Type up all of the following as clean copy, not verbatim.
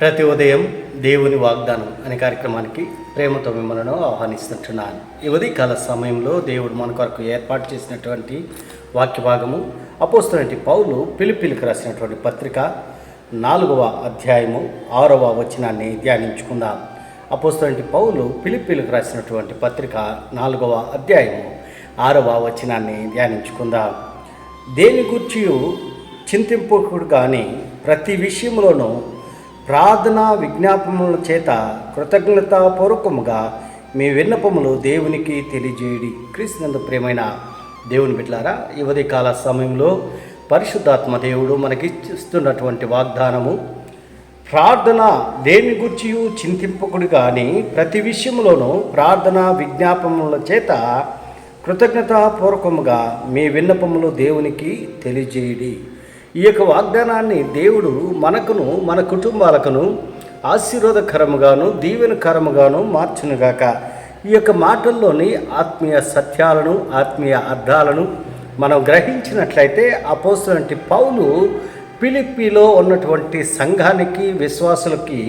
ప్రతి ఉదయం దేవుని వాగ్దానం అనే కార్యక్రమానికి ప్రేమతో మిమ్మల్ని ఆహ్వానిస్తుంటున్నాను. ఈ ఉదయకాల సమయంలో దేవుడు మన కొరకు ఏర్పాటు చేసినటువంటి వాక్య భాగము అపోస్తలుడైన పౌలు ఫిలిప్పీలకు రాసినటువంటి పత్రిక 4వ అధ్యాయము 6వ వచనాన్ని ధ్యానించుకుందాం. అపోస్తలుడైన పౌలు ఫిలిప్పీలకు రాసినటువంటి పత్రిక 4వ అధ్యాయము 6వ వచనాన్ని ధ్యానించుకుందాం. దేని గూర్చి చింతింపకుడు కానీ ప్రతి విషయంలోనూ ప్రార్థన విజ్ఞాపనముల చేత కృతజ్ఞతాపూర్వకముగా మీ విన్నపములు దేవునికి తెలియజేయడి. క్రీస్తునందు ప్రియమైన దేవుని బిడ్డలారా, ఈ ఉదయకాల సమయంలో పరిశుద్ధాత్మ దేవుడు మనకి ఇస్తున్నటువంటి వాగ్దానము, ప్రార్థన దేని గురించి చింతింపకుడు కానీ ప్రతి విషయంలోనూ ప్రార్థన విజ్ఞాపనముల చేత కృతజ్ఞతాపూర్వకముగా మీ విన్నపములు దేవునికి తెలియజేయడి. ఈ యొక్క వాగ్దానాన్ని దేవుడు మనకును మన కుటుంబాలకును ఆశీర్వాదకరముగాను దీవెనకరముగాను మార్చునుగాక. ఈ యొక్క మాటల్లోని ఆత్మీయ సత్యాలను ఆత్మీయ అర్థాలను మనం గ్రహించినట్లయితే అపోస్తలుడైన పౌలు ఫిలిప్పీలో ఉన్నటువంటి సంఘానికి విశ్వాసులకి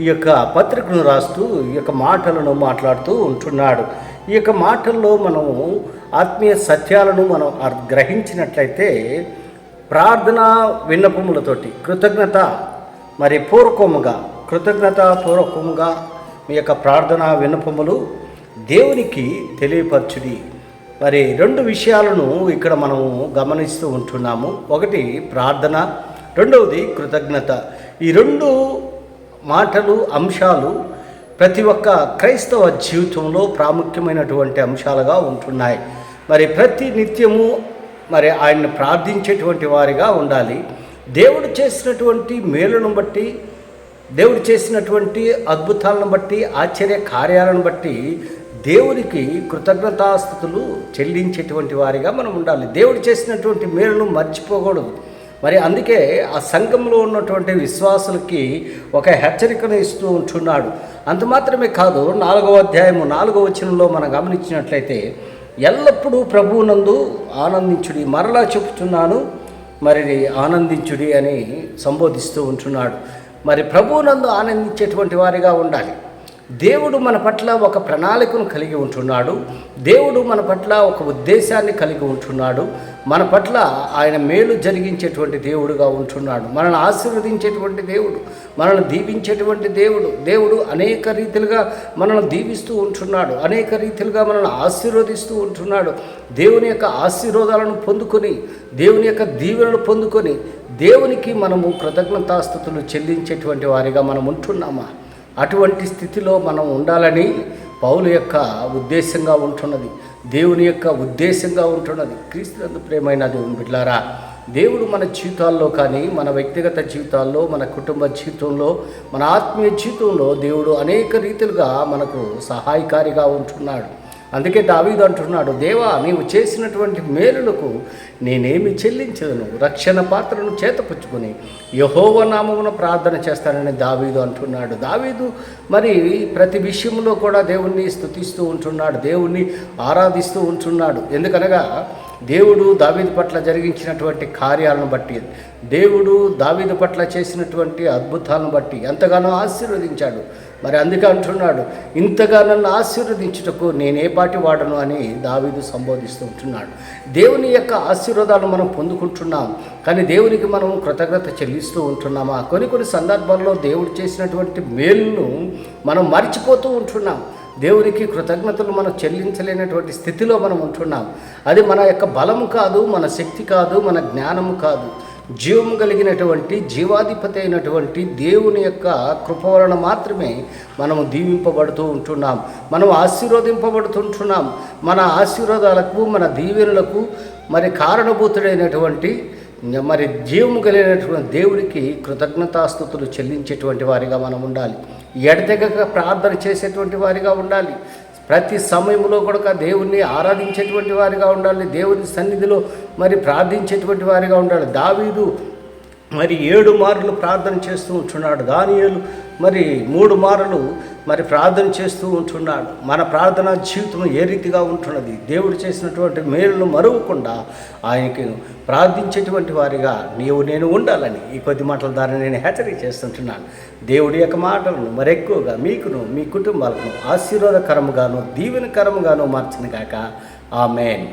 ఈ యొక్క పత్రికను రాస్తూ ఈ యొక్క మాటలను మాట్లాడుతూ ఉంటున్నాడు. ఈ యొక్క మాటల్లో మనము ఆత్మీయ సత్యాలను మనం గ్రహించినట్లయితే ప్రార్థన విన్నపములతోటి కృతజ్ఞతాపూర్వకముగా మీ యొక్క ప్రార్థన విన్నపములు దేవునికి తెలియపరచుడి. మరి 2 విషయాలను ఇక్కడ మనము గమనిస్తూ ఉంటున్నాము. ఒకటి ప్రార్థన, రెండవది కృతజ్ఞత. ఈ 2 మాటలు అంశాలు ప్రతి ఒక్క క్రైస్తవ జీవితంలో ప్రాముఖ్యమైనటువంటి అంశాలుగా ఉంటున్నాయి. మరి ప్రతి నిత్యము మరి ఆయన్ని ప్రార్థించేటువంటి వారిగా ఉండాలి. దేవుడు చేసినటువంటి మేలును బట్టి, దేవుడు చేసినటువంటి అద్భుతాలను బట్టి, ఆశ్చర్య కార్యాలను బట్టి దేవునికి కృతజ్ఞతాస్తుతులు చెల్లించేటువంటి వారిగా మనం ఉండాలి. దేవుడు చేసినటువంటి మేలును మర్చిపోకూడదు. మరి అందుకే ఆ సంఘంలో ఉన్నటువంటి విశ్వాసులకి ఒక హెచ్చరికను ఇస్తూ ఉంటున్నాడు. అంత మాత్రమే కాదు, 4వ అధ్యాయము 4వ వచనంలో మనం గమనించినట్లయితే ఎల్లప్పుడూ ప్రభువునందు ఆనందించుడి, మరలా చెప్తున్నాను మరి ఆనందించుడి అని సంబోధిస్తూ ఉంటున్నాడు. మరి ప్రభువునందు ఆనందించేటువంటి వారిగా ఉండాలి. దేవుడు మన పట్ల ఒక ప్రణాళికను కలిగి ఉంటున్నాడు. దేవుడు మన పట్ల ఒక ఉద్దేశాన్ని కలిగి ఉంటున్నాడు. మన పట్ల ఆయన మేలు జరిగించేటువంటి దేవుడుగా ఉంటున్నాడు. మనల్ని ఆశీర్వదించేటువంటి దేవుడు, మనల్ని దీవించేటువంటి దేవుడు అనేక రీతిలుగా మనల్ని దీవిస్తూ ఉంటున్నాడు, అనేక రీతిలుగా మనల్ని ఆశీర్వదిస్తూ ఉంటున్నాడు. దేవుని యొక్క ఆశీర్వాదాలను పొందుకొని, దేవుని యొక్క దీవెనలు పొందుకొని దేవునికి మనము కృతజ్ఞతాస్తుతులు చెల్లించేటువంటి వారిగా మనం ఉంటున్నామా? అటువంటి స్థితిలో మనం ఉండాలని పౌలు యొక్క ఉద్దేశంగా ఉంటున్నది, దేవుని యొక్క ఉద్దేశంగా ఉంటున్నది. క్రీస్తునందు ప్రియమైన దేవుని బిడ్డలారా, దేవుడు మన జీవితాల్లో కానీ, మన వ్యక్తిగత జీవితాల్లో, మన కుటుంబ జీవితంలో, మన ఆత్మీయ జీవితంలో దేవుడు అనేక రీతిలుగా మనకు సహాయకారిగా ఉంటున్నాడు. అందుకే దావీదు అంటున్నాడు, దేవా నీవు చేసినటువంటి మేలులకు నేనేమి చెల్లించదను, రక్షణ పాత్రను చేతపుచ్చుకొని యెహోవా నామమున ప్రార్థన చేస్తానని దావీదు అంటున్నాడు. దావీదు మరి ప్రతి విషయంలో కూడా దేవుణ్ణి స్తుతిస్తూ ఉంటున్నాడు, దేవుణ్ణి ఆరాధిస్తూ ఉంటున్నాడు. ఎందుకనగా దేవుడు దావీదు పట్ల జరిగించినటువంటి కార్యాలను బట్టి, దేవుడు దావీదు పట్ల చేసినటువంటి అద్భుతాలను బట్టి ఎంతగానో ఆశీర్వదించాడు. మరి అందుకే అంటున్నాడు, ఇంతగా నన్ను ఆశీర్వదించుటకు నేనే పాటి వాడను అని దావీదు సంబోధిస్తూ ఉంటున్నాడు. దేవుని యొక్క ఆశీర్వాదాలు మనం పొందుకుంటున్నాం, కానీ దేవునికి మనం కృతజ్ఞత చెల్లిస్తూ ఉంటున్నామా? కొన్ని సందర్భాల్లో దేవుడు చేసినటువంటి మేలును మనం మర్చిపోతూ ఉంటున్నాం. దేవునికి కృతజ్ఞతలు మనం చెల్లించలేనటువంటి స్థితిలో మనం ఉంటున్నాం. అది మన యొక్క బలము కాదు, మన శక్తి కాదు, మన జ్ఞానము కాదు. జీవము కలిగినటువంటి జీవాధిపతి అయినటువంటి దేవుని యొక్క కృప వలన మాత్రమే మనము దీవింపబడుతూ ఉంటున్నాం, మనం ఆశీర్వదింపబడుతుంటున్నాం. మన ఆశీర్వాదాలకు, మన దీవెనలకు మరి కారణభూతుడైనటువంటి మరి జీవము కలిగినటువంటి దేవుడికి కృతజ్ఞతాస్తుతులు చెల్లించేటువంటి వారిగా మనం ఉండాలి. ఎడతెగక ప్రార్థన చేసేటువంటి వారిగా ఉండాలి. ప్రతి సమయంలో కూడా దేవుణ్ణి ఆరాధించేటువంటి వారిగా ఉండాలి. దేవుని సన్నిధిలో మరి ప్రార్థించేటువంటి వారిగా ఉండాలి. దావీదు మరి 7 మార్లు ప్రార్థన చేస్తూ ఉంటున్నాడు. దానియేలు మరి 3 మార్లు మరి ప్రార్థన చేస్తూ ఉంటున్నాడు. మన ప్రార్థనా జీవితం ఏ రీతిగా ఉంటున్నది, దేవుడు చేసినటువంటి మేలును మరువకుండా ఆయనకి ప్రార్థించేటువంటి వారిగా నేను ఉండాలని ఈ కొద్ది మాటల ద్వారా నేను హెచ్చరిక చేస్తుంటున్నాను. దేవుడి యొక్క మాటలను మరెక్కువగా మీకును మీ కుటుంబాలను ఆశీర్వాదకరముగాను దీవెనకరముగాను మార్చును గాక. ఆమేన్.